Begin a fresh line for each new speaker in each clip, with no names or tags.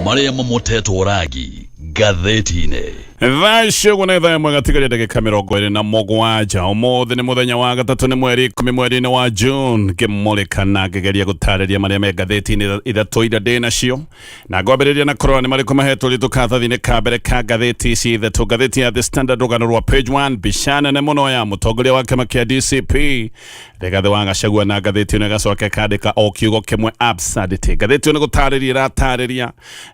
maria mamoteto oragi gatheti-inĩ.
Thacio gũna ithaa ĩmwe gatigaria ndagĩka 27 ũmũthĩ nĩ mũthenya wa gatatũ nĩ mweri 10 mweri-inĩ wa June ngĩmũrĩkana ngĩgeria gũtarĩria marĩa me ngathĩti-inĩ ithatũ iria ndĩ nacio na ngwambĩrĩria na kũrora nĩ marĩkũ mahetwo rĩtũ karatathi-inĩ ka mbere ka ngathĩti ici ithatũ. Ngathĩti ya The Standard rũgano rwa page 1 mbica nene mũno ya mũtongoria wa kĩama kĩa DCP Rigathi wa Gachagua na ngathĩti ĩno ĩgacoka ĩkandĩka o kiugo kĩmwe absurdity. Ngathĩti ĩno gũtarĩria ĩratarĩria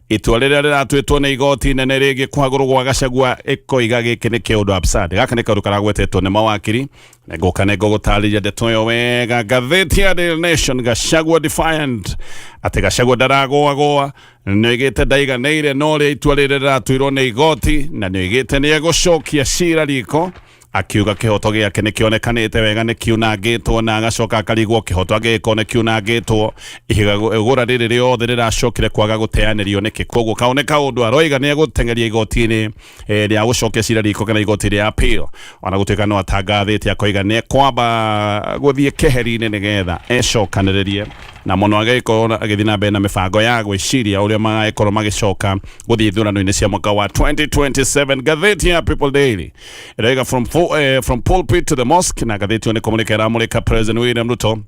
itua rĩrĩa rĩratuĩtwo nĩ igoti inene rĩgiĩ kũhagũrwo gwa Gachagua ĩkoiga gĩkĩ nĩ kĩũndũ absurd. Gaka nĩ kaũndũ karagwetetwo nĩ mawakiri na gũtarĩria ndeto ĩyo wega. Ngathĩti ya Daily Nation Gachagua defiant atĩ Gachagua ndaragũagũa nĩoigĩte ndaiganĩire no rĩa itua rĩrĩa rĩratuirwo nĩ igoti na nĩoigĩte nĩegũcokia Ciira riko akiuga kĩhoto gĩake nĩkĩonekanĩte wega nĩkiunangĩtwo na agacoka akarigwo kĩhoto agĩko nĩkiunangĩtwo igũra rĩrĩ rĩothe rĩracokire kwaga gũteanĩrio nĩkĩ. Koguo kau nĩ kaũndũ aroiga nĩegũteng'eria igoti-inĩ rĩa gũcokia Ciira riko kana igoti rĩa appeal. Ona gũtuĩka no atangathĩte akoiga nĩekwamba gũthiĩ keheri-inĩ nĩgetha ecokanĩrĩrie na mũno agĩkorwo agĩthiĩ na mbere na mĩbango ya gwĩciria ũrĩa magĩkorwo magĩcoka gũthiĩ ithurano-inĩ cia mwaka wa 2027. Ngathĩti ya People Daily ĩraiga from pulpit to the mosque na ngathĩti ĩyo nĩkũmũrĩka ĩramũrĩka President William Ruto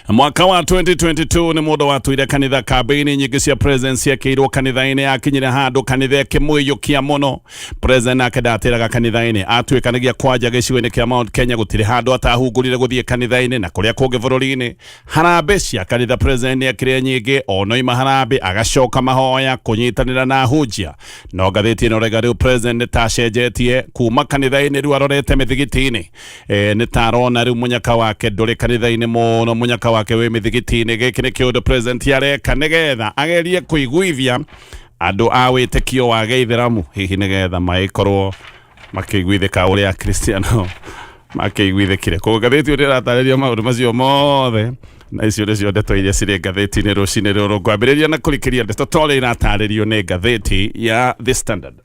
mwaka wa 2022 nĩ mũndũ watuire kanitha kambĩini nyingĩ cia presidency akĩirwo kanitha-inĩ akinyire handũ kanitha kĩmũiyũkia mũno president nake ndatĩraga kanitha-inĩ atuĩkanagia kwanja gĩcigo-inĩ kĩa Mount Kenya gũtirĩ handũ atahungurire gũthiĩ kanitha-inĩ na kũrĩa kũngĩ bũrũri-inĩ harambĩ cia kanitha president nĩakĩrĩ nyingĩ onoima harambĩ agacoka mahoya kũnyitanĩra na hunjia. No ngathĩti ĩno rega rĩu president nĩtacenjetie kuma kanitha-inĩ rĩu arorete mĩthigiti-inĩ nĩtarona rĩu mũnyaka wake ndũrĩ kanitha-inĩ mũno munyaka wake wĩ mĩthigiti-inĩ. Gĩkĩ nĩ kĩũndũ president areka nĩgetha agerie kũiguithia andũ a wĩtĩkio wa Gĩithĩramu hihi nĩgetha magĩkorwo makĩiguithĩka ũrĩa Kristiano makĩiguithĩkire. Koguo ngathĩti ĩyo ĩratarĩria maũndũ macio mothe na icio nĩcio ndeto iria cirĩ ngathĩti-inĩ rũcinĩ rũrũ. Ngwambĩrĩria na kũrikĩria ndeto tũrĩa iratarĩrio nĩ ngathĩti ya The Standard.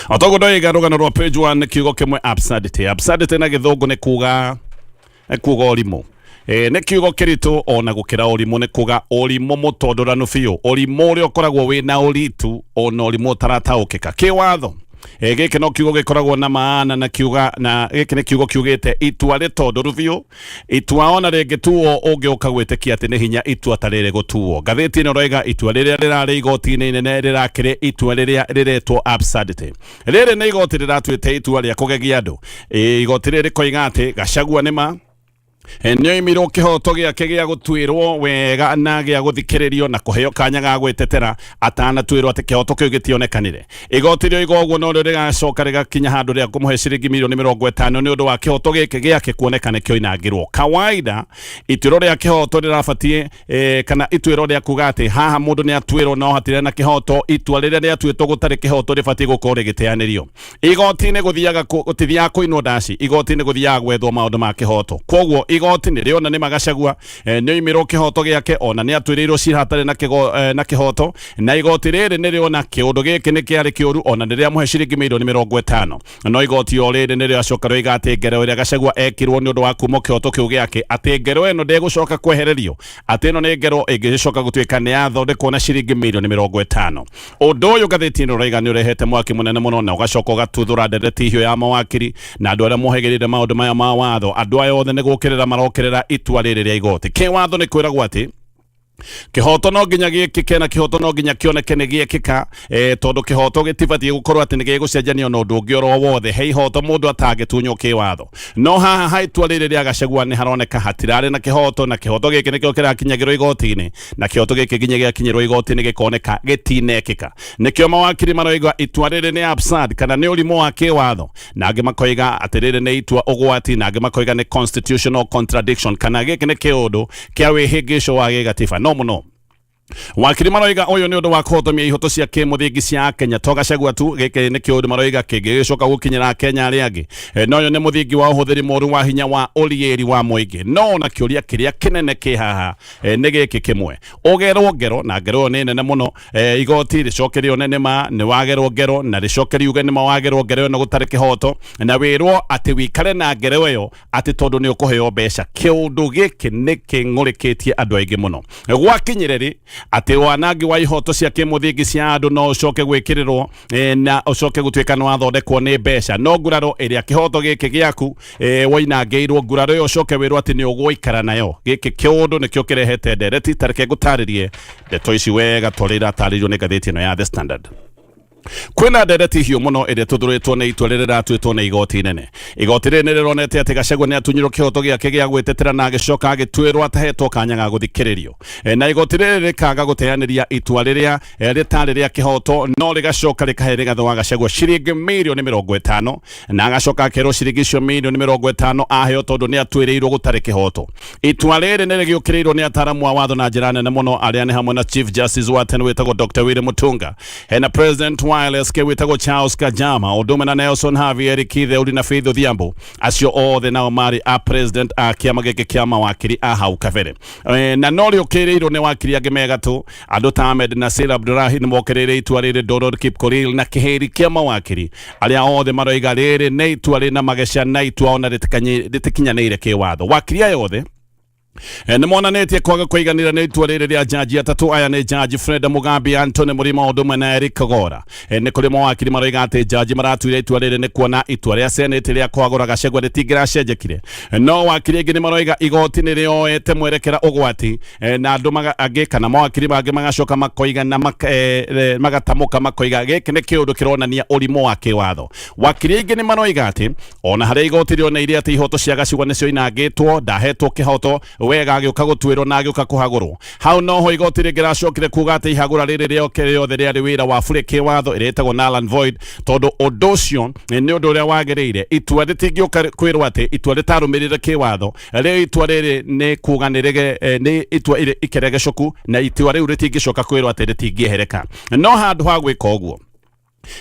Otogo ndoiga rũgano rwa page 1 kiugo kĩmwe absurdity. Absurdity na gĩthũngũ nĩ kuga ũrimũ. Nĩ kiugo kĩritũ ona gũkĩra ũrimũ nĩ kuga ũrimũ mũtondoranu biũ, ũrimũ ũrĩa ũkoragwo wĩna ũritu ona ũrimũ ũtarataũkĩka kĩwatho. Gĩkĩ no kiugo gĩkoragwo na maana na kiuga na gĩkĩ nĩ kiugo kiugĩte itua rĩtondoru biũ, itua ona rĩngĩtuo ũngĩũka gwĩtĩkia atĩ nĩ hinya itua ta rĩrĩ gũtuo. Ngathĩti ĩno roiga itua rĩrĩa rĩrarĩ igoti-inĩ inene rĩrakĩrĩ itua rĩrĩa rĩretwo absurdity. Rĩrĩ nĩ igoti rĩratuĩte itua rĩa kũgegia andũ. Igoti rĩrĩ rĩkoiga atĩ Gachagua nĩma nĩoimirwo kĩhoto gĩake gĩa gũtuĩrwo wega na gĩa gũthikĩrĩrio na kũheo kanya ga gwĩtetera atanatuĩrwo atĩ kĩhoto kĩu gĩtionekanire. Igoti rĩoiga ũguo no rĩgacoka rĩgakinya handũ rĩa kũmũhe ciringi mirioni 50 nĩ ũndũ wa kĩhoto gĩkĩ gĩake kuonekana kĩoinangĩrwo. Kawaida ituĩro rĩa kĩhoto rĩrabatie kana ituĩro rĩa kuga atĩ haha mũndũ nĩ atuĩrwo no hatirĩ na kĩhoto. Itua rĩrĩa rĩatuĩtwo gũtarĩ kĩhoto rĩbatie gũkorwo rĩgĩteanĩrio. Igoti-inĩ gũthiaga kũinwo ndaci, igoti-inĩ gũthiaga gwethwo maũndũ ma kĩhoto. Koguo igoti nĩ rĩona nĩ Gachagua nĩoimirwo kĩhoto gĩake ona nĩ atuĩrĩirwo Ciira hatarĩ na kĩhoto na igoti rĩrĩ nĩ rĩona kĩũndũ gĩkĩ nĩ kĩarĩ kĩũru ona nĩ rĩamũhe ciringi mirioni 50. No igoti o rĩrĩ nĩ rĩacoka rĩoiga atĩ ngero ĩrĩa Gachagua ekirwo nĩ ũndũ wa kuma kĩhoto kĩu gĩake atĩ ngero ĩno ndĩgũcoka kwehererio, atĩ ĩno nĩ ngero ĩngĩcoka gũtuĩka nĩ yathondekwo na ciringi mirioni 50. Ũndũ ũyũ ngathĩti ĩno roiga nĩ ũrehete mwaki mũnene mũno na ũgacoka ũgatuthũra ndereti hiyo ya mawakiri na andũ arĩa mohĩgĩrĩire maũndũ maya ma watho. Andũ aya othe nĩ gũkĩrĩra marokĩrĩra itua rĩrĩ rĩa igoti. Kĩwatho nĩ kwĩragwo atĩ kĩhoto no nginya gĩkĩke na kĩhoto no nginya kĩoneke nĩ gĩkĩka tondũ kĩhoto gĩtibatie gũkorwo atĩ nĩ gĩgũcenjanio na ũndũ ũngĩ oro wothe he ihoto mũndũ atangĩtunywo kĩwatho. No haha ha itua rĩrĩ rĩa Gachagua nĩ haroneka hatirarĩ na kĩhoto na kĩhoto gĩkĩ nĩkĩo kĩrakinyagĩrwo igoti-inĩ na kĩhoto gĩkĩ nginya gĩakinyĩrwo igoti-inĩ gĩkoneka gĩtinekĩka. Nĩkĩo mawakiri maroiga itua rĩrĩ nĩ absurd kana nĩ ũrimũ wa kĩwatho na angĩ makoiga atĩ rĩrĩ nĩ itua ũgwati na angĩ makoiga nĩ constitutional contradiction kana gĩkĩ nĩ kĩũndũ kĩa wĩhĩngĩco wa gĩgatiba. No mũno wakiri maroiga ũyũ nĩ ũndũ wa kũhotomia ihoto cia kĩmũthingi cia Kenya to Gachagua tu. Gĩkĩ nĩ kĩũndũ maroiga kĩngĩgĩcoka gũkinyĩra Kenya arĩa angĩ. No ũyũ nĩ mũthingi wa ũhũthĩri mũru wa hinya wa ũriĩri wa mũingĩ. No na kĩũria kĩrĩa kĩnene kĩ haha nĩ gĩkĩ kĩmwe. Ũgerwo ngero na ngero nĩ nene mũno. Igoti rĩcoke rĩone nĩma nĩ wagerwo ngero na rĩcoke riuge nĩma wagerwo ngero na gũtarĩ kĩhoto na wĩrwo atĩ wĩkare na ngero ĩyo atĩ tondũ nĩ ũkũheo mbeca. Kĩũndũ gĩkĩ nĩ kĩng'ũrĩkĩtie andũ aingĩ mũno. Gwakinyĩrĩrĩ ati wanangi wa ihoto cia kimuthingi cia andu no ucoke gwikirirwo na ucoke gutuika no athondekwo ni mbeca no nguraro iria kihoto giki giaku wainangiirwo nguraro yo ucoke wirwo ati ni ugwikara nayo giki kiundu nikio kirehete ndereti tareke gutaririe ndeto ici wega twarira taririo ni ngathiti ino ya The Standard. Kwina ndereti hiyo muno ire tuthuritwo ni itua riri ratuitwo ni igoti nene. Igoti riri rironete ati Gachagua ni atunyirwo kihoto giake gia gwitetera na agicoka agitwirwo atahetwo kanya ga guthikiririo. Na igoti riri rikaga guteaniria itua riria ritari ria kihoto no rigacoka rikahe rigatho wa Gachagua ciringi mirioni 50 na agacoka akerwo ciringi icio mirioni 50 aheo tondu ni atwirirwo gutari kihoto. Itua riri ni rigiukirirwo ni ataramu wa watho na njira nene muno aria ni hamwe na Chief Justice wa tene witagwo Dr. Ùrimù Kameme na President Wireless ke witagwo Charles Kajama odume na Nelson Javier Kithe uri na Faith Odhiambo acio othe nao mari a president a kiama giki kia mawakiri a hau kabere na nori ukirirwo ni wakiri angi megatu andu ta Ahmed na Ciira Abdullahi ni mokerere itua riri Donald Kipkorir na kiheri kia mawakiri aria othe maroiga riri ni itua rina mageca na itua ona ritikinyanire kiwatho wakiri aya othe nimonanĩtie kwaga kũiganĩra nĩ itua rĩrĩ rĩa jaji atatu aya nĩ jaji Fred Mugambi, Anthony Mũrima ũndũmwe na Eric Kagora. Nĩ kũrĩ mawakiri maroiga atĩ jaji maratuire itua rĩrĩ nĩ kuona itua rĩa senate rĩa kwagũra Gachagua rĩtingĩracenjekire. No wakiri aingĩ nĩ maroiga igoti nĩ rĩoete mwerekera ũgwati na andũ angĩ kana mawakiri mangĩ magacoka makoiga na magatamuka makoiga gĩkĩ nĩ kĩũndũ kĩronania ũrimũ wa kĩwatho. Wakiri aingĩ nĩ maroiga atĩ ona harĩa igoti rĩoneire atĩ ihoto cia Gachagua nĩcio inangĩtwo ndahetwo kĩhoto wega agĩũka gũtuĩrwo na agĩũka kũhagũrwo. Hau noho igoti rĩngĩracokire kuga atĩ ihagũra rĩrĩ rĩoke rĩothe rĩarĩ wĩra wa bure kĩwatho ĩretagwo null and void tondu ũndũ ũcio nĩ ũndũ ũrĩa wagĩrĩire. Itua rĩtingĩũka kwĩrwo atĩ itua rĩtarũmĩrĩire kĩwatho rĩo itua rĩrĩ nĩ kuga nĩ itua ikeregecoku na itua rĩu rĩtingĩcoka kwĩrwo atĩ rĩtingĩehereka. No handũ ha gwĩka ũguo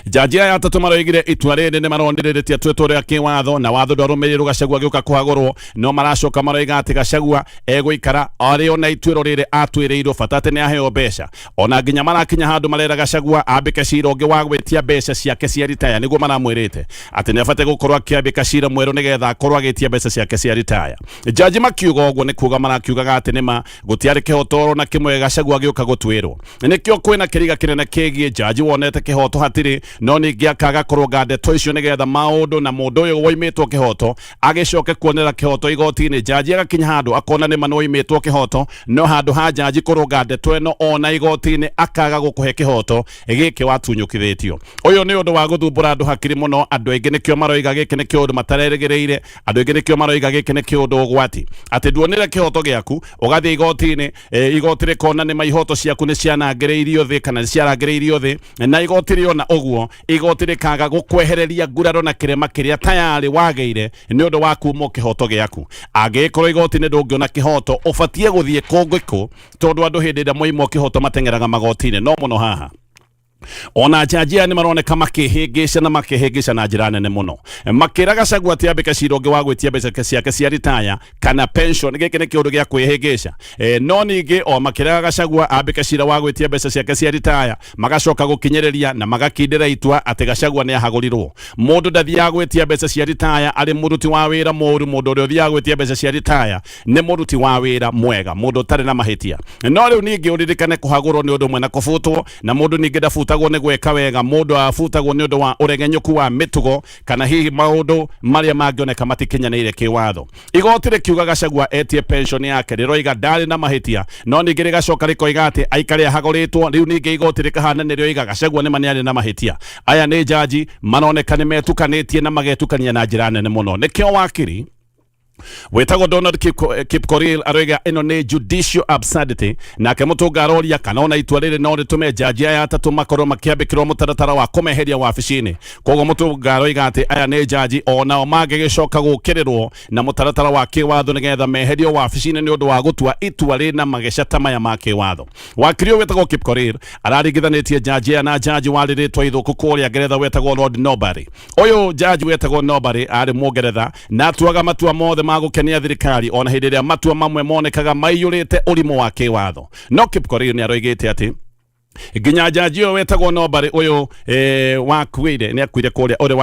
jaji aya atatu maroigire itua rĩrĩ nĩ maronĩrĩtie twĩtwo rĩa kĩwatho na watho ndwarũmĩrĩirwo Gachagua agĩũka kũhagũrwo no maracoka maroiga atĩ Gachagua egũikara arĩ ona ituĩro rĩrĩ atwĩrĩirwo bata atĩ nĩ aheo mbeca ona nginya marakinya handũ marera Gachagua ambĩke ciira ũngĩ wa gwĩtia mbeca ciake cia ritaya nĩguo maramwĩrĩte atĩ nĩ abatiĩ gũkorwo akĩambĩka ciira mwerũ nĩgetha akorwo agĩtia mbeca ciake cia ritaya. Jaji makiuga ũguo nĩ kuga marakiugaga atĩ nĩma gũtiarĩ kĩhoto na kĩmwe Gachagua agĩũka gũtuĩrwo. Nĩkĩo kwĩna kĩriga kĩnene kĩgiĩ jaji wonete kĩhoto hatirĩ no ningĩ akaga kũrũnga ndeto icio nĩgetha maũndũ na mũndũ ũyũ woimĩtwo kĩhoto agĩcoke kuonera kĩhoto igoti-inĩ. Jaji agakinya handũ akona nĩma nĩwoimĩtwo kĩhoto no handũ ha jaji kũrũnga ndeto ĩno ona igoti-inĩ akaga gũkũhe kĩhoto gĩkĩ watunyũkithĩtio. Ũyũ nĩ ũndũ wa gũthumbũra andũ hakiri mũno. Andũ aingĩ nĩkĩo maroiga gĩkĩ nĩ kĩũndũ matarerĩgĩrĩire. Andũ aingĩ nĩkĩo maroiga gĩkĩ nĩ kĩũndũ ũgwati atĩ nduonire kĩhoto gĩaku ũgathiĩ igoti-inĩ igoti rĩkona nĩma ihoto ciaku nĩ cianangĩrĩirio thĩ kana nĩ ciarangĩrĩirio thĩ na igoti rĩona ũguo igoti rĩkaga gũkwehereria nguraro na kĩrema kĩrĩa tayarĩ wagĩire nĩ ũndũ wa kuumwo kĩhoto gĩaku. Angĩkorwo igoti nĩ ndũngĩona kĩhoto ũbatiĩ gũthiĩ kũngĩkũ tondu andũ hĩndĩ ĩrĩa moimwo kĩhoto mateng'eraga magoti-inĩ no mũno haha. Ona jaji aya nĩ maroneka makĩhĩngĩca na njĩra nene mũno makĩra Gachagua atĩ ambĩke ciira ũngĩ wa gwĩtia mbeca ciake cia ritaya kana pension gĩkĩ nĩ kĩũndũ gĩa kwĩhĩngĩca. No ningĩ o makĩra Gachagua ambĩke ciira wa gwĩtia mbeca ciake cia ritaya magacoka gũkinyĩrĩria na magakindĩra itua atĩ Gachagua nĩ ahagũrirwo. Mũndũ ndathiaga gwĩtia mbeca cia ritaya arĩ mũruti wa wĩra mũũru. Mũndũ ũrĩa ũthiaga gwĩtia mbeca cia ritaya nĩ mũruti wa wĩra mwega, mũndũ ũtarĩ na mahĩtia. No rĩu ningĩ ũririkane kũhagũrwo nĩ ũndũ ũmwe na kũbutwo na mũndũ ningĩ ndabutagwo nĩ gwĩka wega. Mũndũ abutagwo nĩ ũndũ wa ũregenyũku wa mĩtugo kana hihi maũndũ marĩa mangĩoneka matikinyanĩire kĩwatho. Igoti rĩkiuga Gachagua etie pension yake rĩroiga ndarĩ na mahĩtia no ningĩ rĩgacoka rĩkoiga atĩ aikare ahagũrĩtwo. Rĩu ningĩ igoti rĩkahana nĩrĩoiga Gachagua nĩma nĩarĩ na mahĩtia. Aya nĩ jaji maroneka nĩ metukanĩtie na magetukania na njĩra nene mũno. Nĩkĩo wakiri wetagwo Donald Kipkorir aroiga ĩno nĩ judicial absurdity nake mũtũnga aroria kana ona itua rĩrĩ no rĩtũme jaji aya atatũ makorwo makĩambĩkĩrwo mũtaratara wa kũmeheria wabici-inĩ. Koguo mũtũnga aroiga atĩ aya nĩ jaji onao mangĩgĩcoka gũkĩrĩrwo na mũtaratara wa kĩwatho nĩgetha meherio wabici-inĩ nĩ ũndũ wa gũtua itua rĩna mageca ta maya ma kĩwatho. Wakiri ũyũ wetagwo Kipkorir araringithanĩtie jaji aya na jaji warĩrĩtwo ithũkũ kũrĩa Ngeretha wetagwo Lord Norbury. Ũyũ jaji wetagwo Norbury arĩ Mũngeretha na atuaga matua mothe magũkenia thirikari ona hĩndĩ ĩrĩa matua mamwe monekaga maiyũrĩte ũrimũ wa kĩwatho. No Kipkorir nĩ aroigĩte atĩ Ginya jaji o wetagwo nobari uyu wakuire ni akuire kuria uri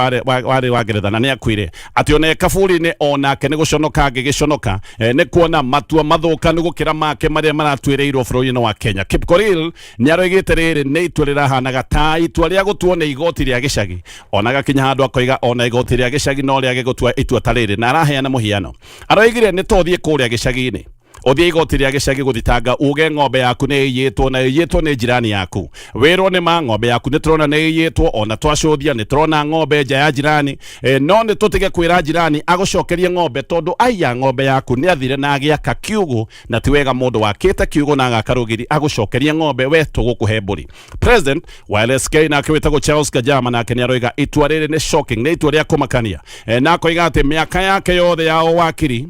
wari wageretha na ni akuire ati one kaburi ni onake ni guconoka gigiconoka ni kuona matua mathuka ni gukira make maria maratwireirwo bururi-ini wa Kenya. Kipkorir ni aroigite riri ni itua rirahanaga ta itua ria gutuo ni igoti ria gicagi ona gakinya handu akoiga ona igoti ria gicagi no ria gigutua itua ta riri na araheana muhiano aroigire ni tothie kuria gicagi-ini othie igoti ria gicagi guthitanga uge ng'ombe yaku ni iyitwo na iyitwo ni jirani yaku wirwo ni ma ng'ombe yaku ni turona ni iyitwo ona twacuthia ni turona ng'ombe nja ya jirani no ni tutige kwira jirani agucokerie ng'ombe tondu aiya ng'ombe yaku ni athire na agiaka kiugo na ti wega mundu wakite kiugo na agakarugiri agucokerie ng'ombe we tugukuhe mburi. President wa LSK na akiwitagwo Charles Kajama na akeni aroiga itua riri ni shocking ni itua ria kumakania na akoiga ati miaka yake yothe ya wakiri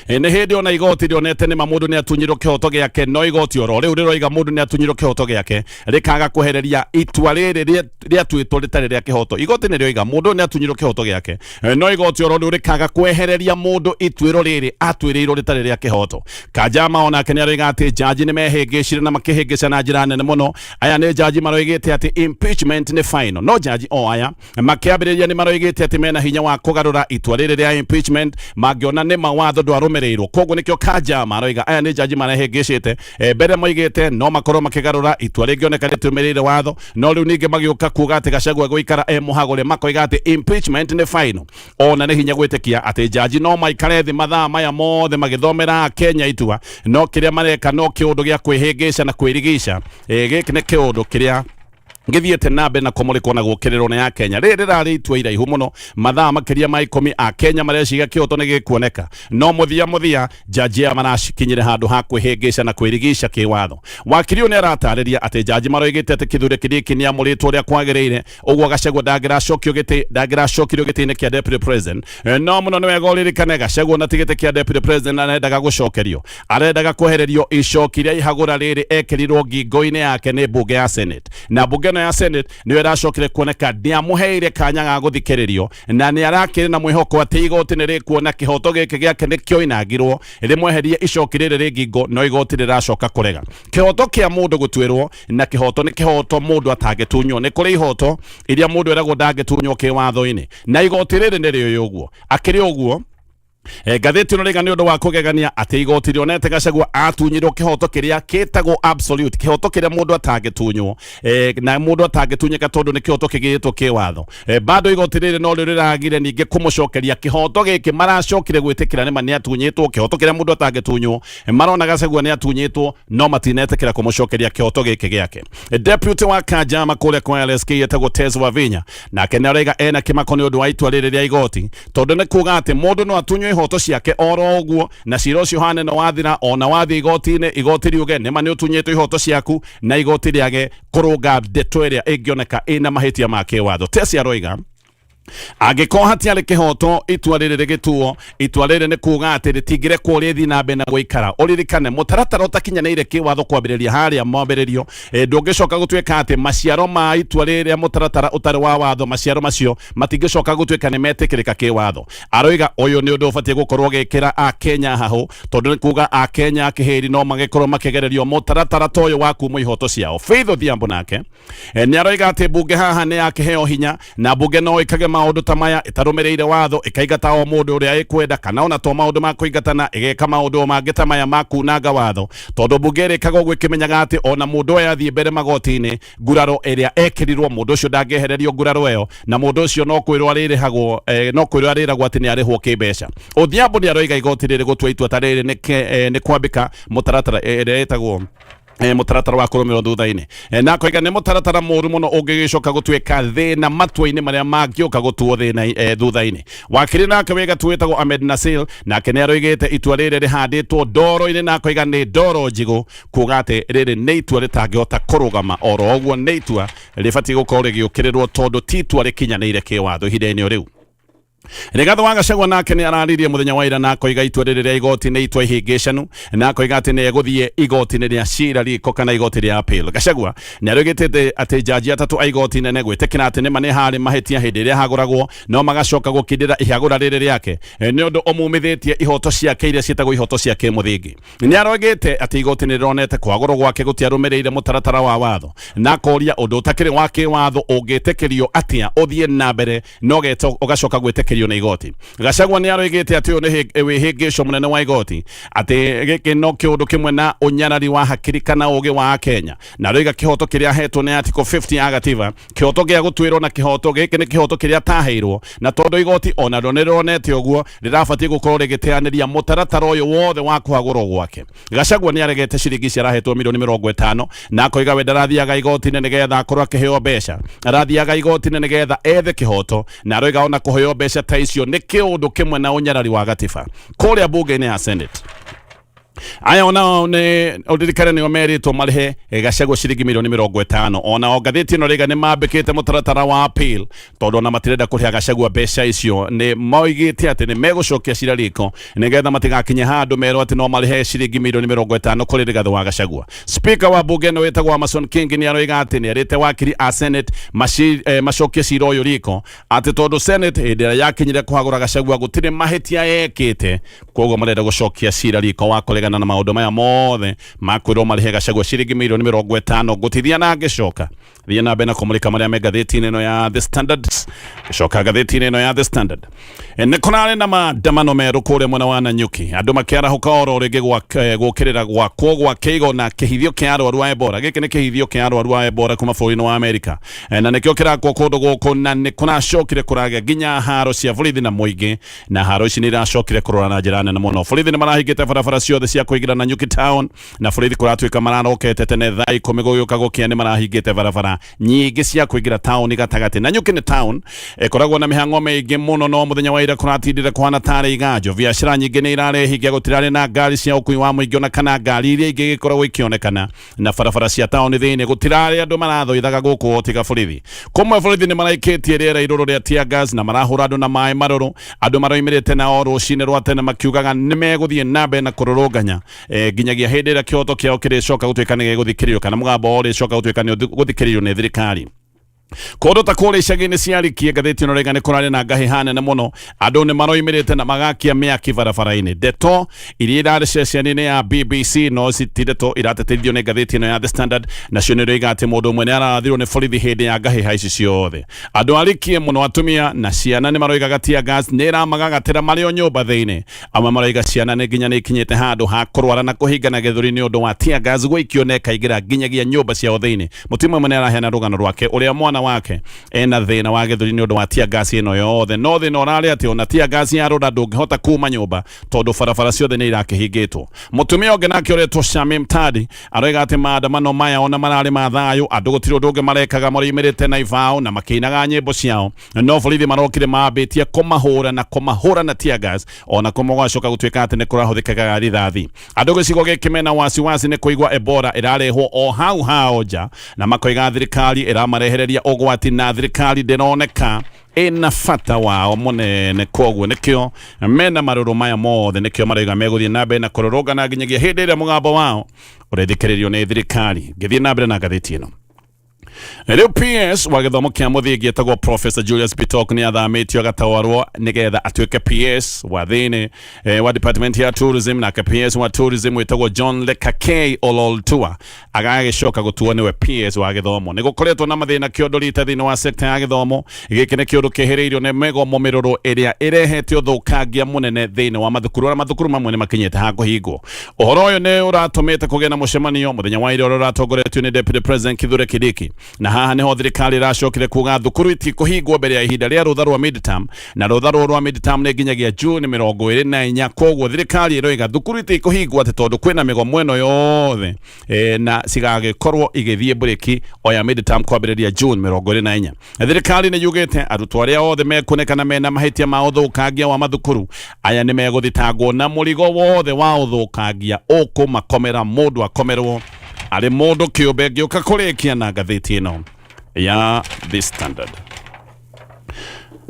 ni hindi ona igoti rionete ni mamundu ni atunyirwo kihoto giake no igoti oro riu riroiga mundu ni atunyirwo kihoto giake rikaga kuhereria itua riri riatuitwo ritari ria kihoto. Igoti ni rioiga mundu ni atunyirwo kihoto giake no igoti oro riu rikaga kuehereria mundu ituiro riri atwirirwo ritari ria kihoto. Kajama ona kenya aroiga ati jaji ni mehingicire na makihingica na njira nene muno. Aya ni jaji maroigite ati impeachment ni final no jaji o aya makiambiriria ni maroigite ati mena hinya wa kugarura itua riri ria impeachment mangiona ni mawatho ndwarumirirwo koguo nikio Kajama aroiga aya ni jaji marehingicite mbere moigite no makorwo makigarura itua ringioneka ritumirire watho no riu ningi magiuka kuga ati Gachagua guikara muhagure makoiga ati impeachment ni final ona ni hinya gwitikia ati jaji no maikare thi mathaa maya mothe magithomera Kenya itua no kiria mareka no kiundu gia kwihingica na kwirigica giki ni kiundu kiria ngithiete nabe na komulikwo na gukirirwo na ya Kenya riri rari itua iraihu muno mathaa makiria ma 10 a Kenya mareciga kihoto ni gikuoneka no muthia jaji ya maracikinyire handu ha kwihingica na kwirigica kiwatho. Wakiri ni aratariria ati jaji maroigite ati kithure kidiki ni amuritwo ria kwagiriire uguo Gachagua ndangiracokio giti-ini kia deputy president no muno ni wega uririkane Gachagua na tigiti kia deputy president arendaga gucokerio arendaga kuhererio icoki ria ihagura riri ekirirwo ngingo-ini yake ni mbunge ya Senate na mbunge ya Senate niwe racokire kuoneka niamuheire kanya ga guthikiririo na ni arakire na mwihoko ati igoti ni rikuona kihoto giki giake ni kioinagirwo rimweherie icoki riri ringingo no igoti riracoka kurega kihoto kia mundu gutwirwo na kihoto ni kihoto mundu atagetunywo ni kuri ihoto iria mundu eragwo ndangetunywo kiwatho-ini na igoti riri ni rio uguo akiri uguo gatheti no rega ni undu wa kugegania ati igoti rionete Gachagua atunyirwo kihoto kiria kitagwo absolute kihoto kiria mundu atagetunywo na mundu atagetunyika tondu ni kihoto kigitwo kiwatho bado igoti riri no riragire ninge kumucokeria kihoto giki maracokire gwitikira ni mani atunyitwo kihoto kiria mundu atagetunywo marona Gachagua ni atunyitwo no matinetekira kumucokeria kihoto giki giake. Deputy wa Kajama kule kwa LSK yetagwo Tezo wa Vinya na kenya rega ena kimako ni undu wa itua riri ria igoti tondu ni kuga ati mundu no atunywe ihoto ciake oro uguo na Ciira ucio hane no wathira ona wathi igoti-ini igoti riuge ni mani utunyitwo ihoto ciaku na igoti riage kurunga ndeto iria ingioneka ina mahitia ma kiwatho. Tesi aroiga agikoha hatiarĩ kihoto itua rĩrĩ rĩgĩtuo itua rĩrĩ nĩ kuga atĩ rĩtingĩre kũrĩa thiĩ na mbere na gũikara ũririkane mũtaratara ũtakinyanĩire kĩwatho kwambĩrĩria harĩa mwambĩrĩrio ndũngĩcoka gũtuĩka atĩ maciaro ma itua rĩrĩa mũtaratara ũtarĩ wa watho maciaro macio matingĩcoka gũtuĩka nĩ metĩkĩrĩka kĩwatho. Aroiga ũyũ nĩ ũndũ ũbatiĩ gũkorwo gĩkĩra a Kenya hahũ tondũ nĩ kuga a Kenya kĩhĩri no magĩkorwo makĩgererio mũtaratara ta ũyũ wa kuma ihoto ciao. Faith Odhiambo nake nĩ aroiga atĩ mbunge haha nĩ yakĩheo hinya na mbunge no ĩkage maundu ta maya itarumireire watho ikaigata o mundu uria ikwenda kana ona to maundu ma kuigatana igeka maundu mangĩ ta maya ma kunanga watho tondu mbunge ĩrĩkaga ũguo ĩkĩmenyaga atĩ ona mundu ũyũ athiĩ mbere magoti-inĩ nguraro ĩrĩa ekirirwo mundu ũcio ndangĩehererio nguraro ĩyo na mundu ũcio no kwĩrwo arĩrĩhagwo atĩ nĩ arĩhwo kĩmbeca. Odhiambo nĩ aroiga igoti rĩrĩ gũtua itua ta rĩrĩ nĩ kwambĩka mũtaratara ĩrĩa ĩtagwo mũtaratara wa kũrũmĩrĩrwo thutha-inĩ na koiga nĩ mũtaratara mũru mũno ũngĩgĩcoka gũtuĩka thĩna matua-inĩ marĩa mangĩũka gũtuo thĩna thutha-inĩ. Wakiri nake wĩ gatu wĩtagwo Ahmed Nasil nake nĩ aroigĩte itua rĩrĩ rĩhandĩtwo ndoro-inĩ na koiga nĩ ndoro njigũ kuga atĩ rĩrĩ nĩ itua rĩtangĩhota kũrũgama oro ũguo nĩ itua rĩbatiĩ gũkorwo rĩgĩũkĩrĩrwo tondũ ti itua rĩkinyanĩire kĩwatho ihinda-inĩ rĩu. Rigathi wa Gachagua nake ni araririe muthenya wa ira na koiga itua riria igoti ni itua ihingicanu na koiga ati ni eguthie igoti ni ria Ciira riko kana igoti ria appeal. Gachagua ni arugitete ati jaji atatu a igoti nene gwitikira ati ni mane hari mahitia hindi ria haguragwo no magacoka gukindira ihagura riri riake ni undu omumithitie ihoto ciake iria cietagwo ihoto ciake muthingi. Ni arogete ati igoti ni ronete kwagurwo gwake gutiarumireire mutaratara wa watho na koria undu utakiri wake watho ungitekirio atia uthie na mbere no geto ugacoka gwitekirio na igoti. Gachagua ni arogete ati ni wihingico munene wa igoti ati giki no kiundu kimwe na unyarari wa hakiri kana ugi wa Kenya na roiga kihoto kiria hetwo ni article 50 ya gatiba kihoto gia gutwirwo na kihoto giki ni kihoto kiria taheirwo na tondu igoti ona ronete uguo rirabati gukorwo rigiteaniria mutaratara uyu wothe wa kwagurwo gwake. Gachagua ni aregete ciringi cia rahetwo milioni 50 na koiga we ndarathiaga igoti ni nigetha akorwo akiheo mbeca arathiaga igoti ni nigetha ethe kihoto na roiga ona kuheo mbeca ta icio ni kiundu kimwe na unyarari wa gatiba kuria bunge-ini ya Senate. Aya ona ne odirikana ni omerito marhe Gachagua ciringi milioni 50 ona o gatheti no riga ni mambikite mutaratara wa appeal tondu na matirenda kuriha Gachagua mbeca icio ni moigite ati ni megucokia Ciira riko nigetha matigakinye handu mero ati no marhe ciringi milioni 50 kuri Rigathi wa Gachagua. Speaker wa bunge no wetagwo Amason King ni aroiga ati ni arite wakiri a Senate macokia Ciira uyu riko ati tondu Senate ndira yakinyire kuhagura Gachagua gutire mahitia yekite koguo marenda gucokia Ciira riko wa na maundu maya mothe makwirwo marihe Gachagua ciringi milioni 50 gutithia na ngicoka thia na bena kumulika maria me gatheti-ini ino ya The Standard gicoka gatheti-ini ino ya The Standard ni kunari na maandamano meru kuria mwena wa Nanyuki andu makiarahuka oro ringi gukirira gwakwo gwa kigo na kihithio kia arwaru a Ebola. Giki ni kihithio kia arwaru a Ebola kuma bũrũri wa Amerika na nikio kirakwo kundu guku na ni kunacokire kuragia nginya haro cia borithi na muingi na haro ici ni iracokire kurora na njira nene muno. Borithi ni marahingite barabara ciothe cia kuigira Nanyuki town na borithi kuratwika mararokete tene thaa 10 gugiuka gukia ni marahingite barabara nyingi cia kuigira town gatagati. Nanyuki ni town ikoragwo na mihango mingi muno no muthenya wa ira kuratindire kwana tare igajo biashara nyingi ni irarehingia gutirari na ngari cia ukui wa muingi ona kana ngari iria ingi gikoragwo ikionekana na barabara cia town thiini gutirari andu marathoithaga guku otiga borithi kumwe. Borithi ni maraikitie riera iruru ria tear gas na marahura andu na mai maruru andu maroimirite na oro cine rwa tene makiugaga ni meguthie nambe na kururunganya nginyagia hindi ria kihoto kiao kiricoka gutwika ni guthikirio kana mugambo uri coka gutwika ni guthikirio ni thirikari. Kodo ta kore icagi-ini ciarikie gatheti ino rega ni kurari na ngahi hanene muno andu ni maroimirite na magakia miaki barabara-ini. Ndeto iria irari ceceni-ini ya BBC no citideto iratetithio ni gatheti ino ya The Standard nacio ni roiga ati mundu umwe ni arathirwo ni borithi hindi ya ngahi haici ciothe. Andu arikie muno atumia na ciana ni maroigaga tear gas ni iramagagatira mario nyumba thiini. Amwe maroiga ciana ni nginya ni ikinyite handu ha kurwara na kuhingana githuri ni undu wa tear gas gwikio na ikaingira nginyagia nyumba ciao thiini. Mutima umwe ni araheana rugano rwake uria mwana wake ena thina wa githuri ni undu wa tear gas ino yothe no thina urari ati ona tear gas ya roda ndungihota kuma nyumba tondu barabara ciothe ni irakihingitwo. Mutumia ungi nake uretwo Shamim Tadi aroiga ati maandamano maya ona marari ma thayu andu gutiri undu ungi marekaga marimirite na ivao na makinaga nyimbo ciao no borithi marokire mambitie kumahura na tear gas ona kumugwacoka gutwika ati ni kurahuthikaga rithathi. Andu gicigo giki mena wasiwasi ni kuigwa Ebola irarehwo o hau nja na makoiga thirikari iramarehereria ugwati na thirikari ndironeka ina fata wao munene koguo nikio mena maruru maya mothe nikio maraiga meguthie nambe na kurorogana nginyagia hindi iria mugambo wao urethikiririo ni thirikari. Ngithie nambe na gatheti ino riu PS wa githomo kia muthingi etagwo Professor Julius Bitok ni athamitio agatawarwo nigetha atuike PS wa thiini wa department ya tourism na PS wa tourism etagwo John Lekakei Ololtua agagicoka gutuo niwe PS wa githomo. Ni gukoretwo na mathina kiondorite thiini wa sector ya githomo giki ni kiundu kihiriirio ni megomo miruru iria irehete uthukangia munene thiini wa mathukuru mamwe ni makinyite ha kuhingwo. Uhoro uyu ni uratumite kugia na mucemanio muthenya wa ira uratongoretio ni Deputy President Kithure Kindiki na haha niho thirikari iracokire kuga thukuru itikuhingwo mbere ya ihinda ria rutha rwa midterm na rutha rwa midterm ni nginyagia June 24 koguo thirikari iroiga thukuru itikuhingwo ati tondu kwina migomo ino yothe na cigagikorwo igithie breaki oya midterm kwambiriria June 24. Thirikari ni yugite arutwo aria othe mekunekana mena mahitia ma uthukangia wa mathukuru aya ni meguthitangwo na murigo wothe wa uthukangia ukumakomera mundu akomerwo ari mundu kiumbe ngiuka kurikia na gatheti ino ya The Standard.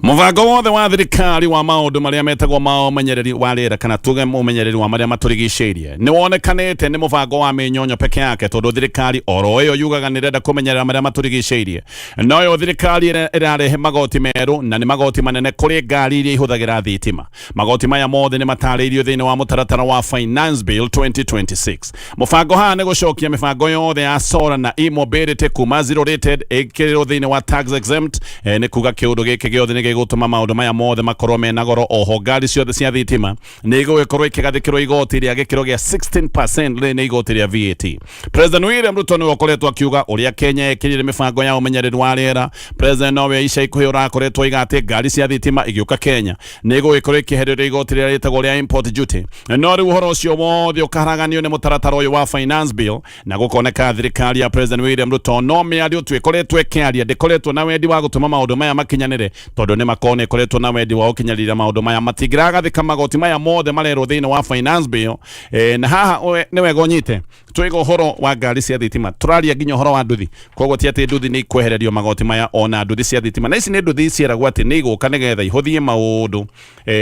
Muvango wothe wa thirikari wa maundu maria metagwo mao menyereri wa rĩera kana tuge mumenyereri wa maria matũrigicĩirie ni wonekanĩte ni muvango wa mĩnyonyo peke yake tondu thirikari oro ĩyo yugaga nĩrenda kũmenyerera maria matũrigicĩirie no yo thirikari ĩrarehe magoti meru na ni magoti manene kũrĩ ngari iria ihũthagĩra thitima. Magoti maya mothe ni matarĩirio thĩinĩ wa mũtaratara wa Finance Bill 2026. Muvango haha nĩ gũcokia mĩbango yothe ya solar na e-mobility kuma zero rated ĩkĩrĩrwo thĩinĩ wa tax exempt ni kuga kĩũndũ gĩkĩ gĩothe nĩ gũtũma maũndũ maya mothe makorwo mena goro. Oho ngari ciothe cia thitima nĩ igũgĩkorwo ikĩgathĩkĩrwo igoti rĩa gĩkĩro gĩa 16% nĩ igoti rĩa VAT. President William Ruto nĩ akoretwo akiuga ũrĩa Kenya ĩkĩrĩire mĩbango ya ũmenyereri wa rĩera. President nowe ica ikuhĩ ũrakoretwo igatĩ ngari cia thitima igĩũka Kenya nĩ igũgĩkorwo ikĩherĩrwo igoti rĩrĩa rĩtagwo rĩa import duty. No rĩu ũhoro ũcio wothe ũkaharaganio nĩ mũtaratara ũyũ wa Finance Bill na gũkoneka thirikari ya President William Ruto no mĩario twĩkoretwo ĩkĩaria ndĩkoretwo na wendi wa gũtũma maũndũ maya makinyanĩre tondu nĩ makone koretwo na wendi wa ũkinyarĩra maũndũ maya matingĩragathĩka magoti maya mothe marerwo thĩinĩ wa Finance Bill. Na haha nĩ wega ũnyite twiga ũhoro wa ngari cia thitima tũraria nginya ũhoro wa nduthi koguo ti atĩ nduthi nĩ ikwehererio magoti maya ona nduthi cia thitima na ici nĩ nduthi ciaragwo atĩ nĩ igũka nĩgetha ihũthie maũndũ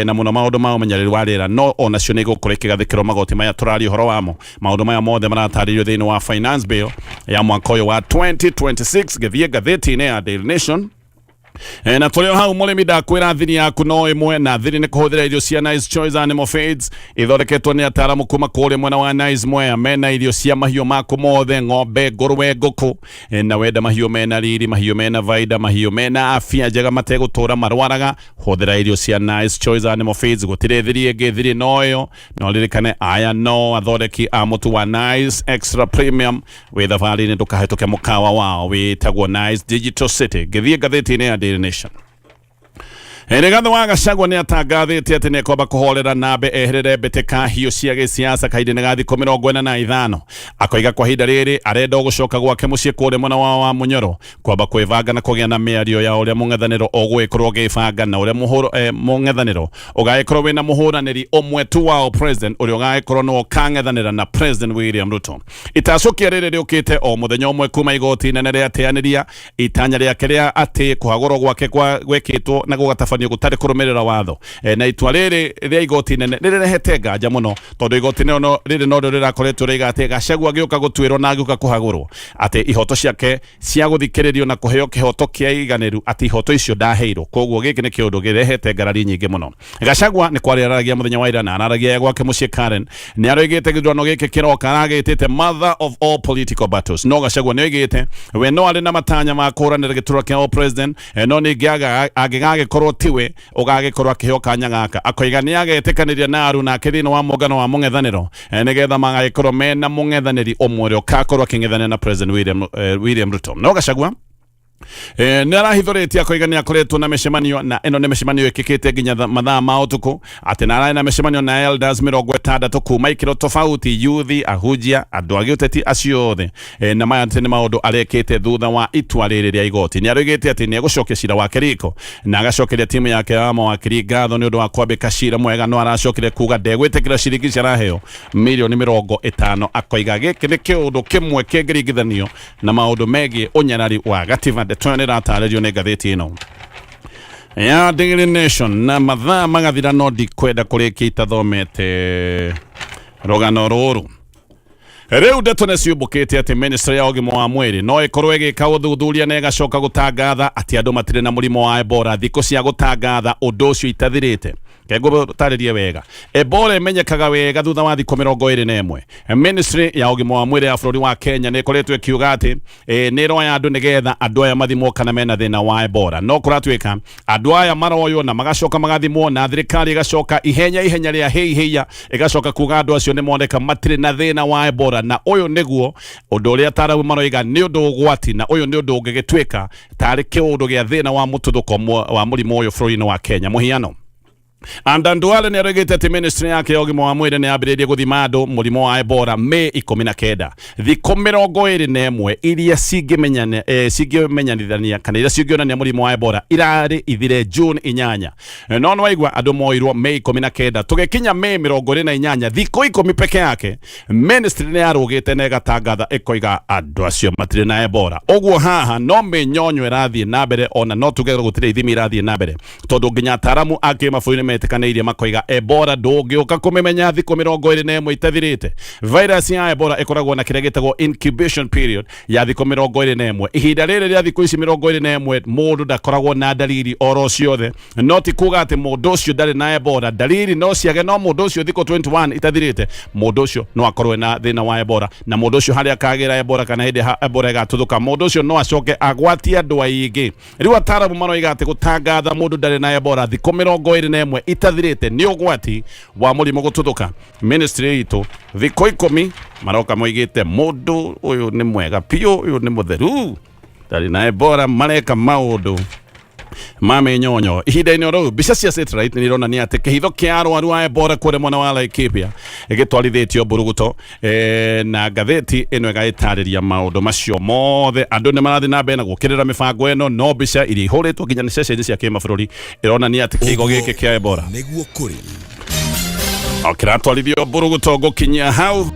na mũno maũndũ ma ũmenyereri wa rĩera no onacio nĩ igũkorwo ikĩgathĩkĩrwo magoti maya tũraria ũhoro wamo. Maũndũ maya mothe maratarĩrio thĩinĩ wa Finance Bill ya mwaka ũyũ wa 2026 gĩthiĩ ngathĩti-inĩ ya Daily Nation. Na tũrĩ hau mũrĩmi ndakwĩra thiri yaku no ĩmwe na thiri nĩ kũhũthĩra irio cia Nice Choice Animal Feeds ithondeketwo nĩ ataaramu kuma kũrĩa mwena wa Nice Mwea mena irio cia mahiũ maku mothe ng'ombe ngũrwe ngũkũ na wenda mahiũ mena riri mahiũ mena vaida mahiũ mena afya njega mategũtũra marwaraga hũthĩra irio cia Nice Choice Animal Feeds gũtirĩ thiri ĩngĩ thiri no ĩyo no ririkane aya no athondeki a mũtu wa Nice Extra Premium wĩ thabarĩ-inĩ ndũkahĩtũke mũkawa wao wĩtagwo Nice Digital City gĩthiĩ ngathĩti-inĩ ya Daily Nation. Rigathi wa Gachagua nĩ atangathĩte atĩ nĩ ekwamba kũhorera nambe eherere mbĩtĩka hiũ cia gĩsiasa kahinda-inĩ ga thikũ 45. Akoiga kwa ihinda rĩrĩ arenda gũcoka gwake mũciĩ kũrĩa mwena wa Munyoro kwamba kwĩbanga na kũgĩa na mĩario ya ũrĩa mũng'ethanĩro ũgũgĩkorwo ũgĩbanga na ũrĩa mũng'ethanĩro ũgagĩkorwo wĩna mũhũranĩri ũmwe tu wao president ũrĩa ũgagĩkorwo nĩwe ũkang'ethanĩra na President William Ruto. Itacũkia rĩrĩ rĩũkĩte o mũthenya ũmwe kuma igoti inene rĩateanĩria itanya rĩake rĩa atĩ kũhagũrwo gwake gwekĩtwo na gũgatabanio gũtarĩ kũrũmĩrĩra watho na itua rĩrĩ rĩa igoti inene rĩrehete nganja mũno tondu igoti rĩrĩ no rĩrakoretwo rĩiga Gachagua agĩũka gũtuĩrwo na agĩũka kũhagũrwo atĩ ihoto ciake cia gũthikĩrĩrio na kũheo kĩhoto kĩa iganĩru atĩ ihoto icio ndaheirwo koguo gĩkĩ nĩ kĩũndũ gĩrehete ngarari nyingĩ mũno. Gachagua nĩ kwaria araragia mũthenya wa ira na araragia gwake mũciĩ Karen nĩ aroigĩte gĩthurano gĩkĩ kĩroka aragĩtĩte mother of all political battles. No Gachagua nĩ oigĩte we no arĩ na matanya ma kũhũranĩra gĩturwa kĩa president no ningĩ angĩgagĩkorwo tiwe ũgagĩkorwo akĩheo kanya gaka. Akoiga nĩ agetĩkanĩria na Aruna thĩinĩ wa mũngano wa mũng'ethanĩro nĩgetha magagĩkorwo mena mũng'ethanĩri ũmwe ũrĩa ũgakorwo akĩng'ethanĩra na President William Ruto. No Gachagua nĩ arahithũrĩtie akoiga nĩ akoretwo na mĩcemanio na ĩno nĩ mĩcemanio ĩkĩkĩte nginya mathaa ma ũtukũ atĩ na ararĩ na mĩcemanio na elders 60 kuma ikĩro tofauti yuthi ahunjia andũ a gĩũteti acio othe na maya nĩ maũndũ arekĩte thutha wa itua rĩrĩ rĩa igoti. Nĩ aroigĩte atĩ nĩ egũcokia cira wake riko na agacokeria timu yake ya mawakiri ngatho nĩ ũndũ wa kwambĩka cira mwega. No aracokire kuga ndegwĩtĩkĩra ciringi ciraheo mirioni 50. Akoiga gĩkĩ nĩ kĩũndũ kĩmwe kĩngĩringithanio na maũndũ megiĩ ũnyarari wa gatiba nĩ ratarĩrio nĩ ngathĩti ĩno ya Daily Nation. Na mathaa magathira no ndikwenda kũrĩkia itathomete rũgano rũrũ. Rĩu ndeto nĩ ciumbũkĩte atĩ ministry ya ũgima wa mwĩrĩ no ĩkorwo ĩgĩka ũthuthuria na ĩgacoka gũtangatha atĩ andũ matirĩ na mũrimũ wa Ebola thikũ cia gũtangatha ũndũ ũcio itathirĩte. Kegwo tarĩrie wega Ebola imenyekaga wega thutha wa thikũ 21. Ministry ya ũgima wa mwĩrĩ ya bũrũri wa Kenya nĩ ĩkoretwo ĩkiuga atĩ nĩ ĩroya andũ nĩgetha andũ aya mathimwo kana mena thĩna wa Ebola. No kũratuĩka andũ aya maroywo na magacoka magathimwo na thirikari ĩgacoka ihenya rĩa hĩihĩia ĩgacoka kuga andũ acio nĩ moneka matirĩ na thĩna wa Ebola. Na ũyũ nĩguo ũndũ ũrĩa ataaramu maroiga nĩ ũndũ ũgwati na ũyũ nĩ ũndũ ũngĩgĩtuĩka tarĩ kĩũndũ gĩa thĩna wa mũtuthũko wa mũrimũ ũyũ bũrũri-inĩ wa Kenya. Mũhiano Andanduale ni aregete ati ministry yake ya ũgima wa mwĩrĩ nĩ yambĩrĩirie gũthima andũ mũrimũ wa Ebola Mei 19 thikũ 21 iria cingĩmenyanithania kana iria cingĩonania mũrimũ wa Ebola irarĩ ithire June 8 no waigua andũ moirwo Mei 19 tũgekinya Mei 28 thikũ 10 peke yake ministry nĩ yarũgĩte na ĩgatangatha ĩkoiga andũ acio matirĩ na Ebola. Ũguo haha no mĩnyonyo ĩrathiĩ na mbere ona no tuge gũtirĩ ithimi irathiĩ na mbere tondũ nginya ataramu akĩ mabũrũri metekanĩirie makoiga Ebola ndũngĩũka kũmĩmenya thikũ 21 itathirĩte. Virus ya Ebola ĩkoragwo na kĩrĩa gĩtagwo incubation period ya thikũ 21. Ihinda rĩrĩ rĩa thikũ ici 21 mũndũ ndakoragwo na dalili oro ciothe no ti kuga atĩ mũndũ ũcio ndarĩ na Ebola. Dalili no ciage no mũndũ ũcio thikũ 21 itathirĩte mũndũ ũcio no akorwo na thĩna wa Ebola na mũndũ ũcio harĩa akagĩra Ebola kana hĩndĩ Ebola ĩgatũthũka mũndũ ũcio no acoke agwatie andũ aingĩ. Rĩu ataramu maroiga atĩ gũtangatha mũndũ ndarĩ na Ebola thikũ 21 itathirĩte nĩ ũgwati wa mũrimũ gũtuthũka. Ministry itũ thikũ 10 maroka moigĩte mũndũ ũyũ nĩ mwega piũ ũyũ nĩ mũtheru ndarĩ na Ebola mareka maũndũ mamenyonyo. Ihinda-inĩ rĩu mbica cia satellite nĩ ironania atĩ kĩhitho kĩa arwaru a Ebola kũrĩ mwena wa Laikipia ĩgĩtwarithĩtio Mburuguto na ngathĩti ĩno ĩgaitarĩria maũndũ macio mothe. Andũ nĩ marathiĩ na mbere na gũkĩrĩra mĩbango ĩno no mbica iria ihũrĩtwo nginya nĩ ceceni cia kĩmabũrũri ĩronania atĩ kĩhigo gĩkĩ kĩa Ebola
nĩguo kũrĩ
kĩratwarithio Mburuguto gũkinyia hau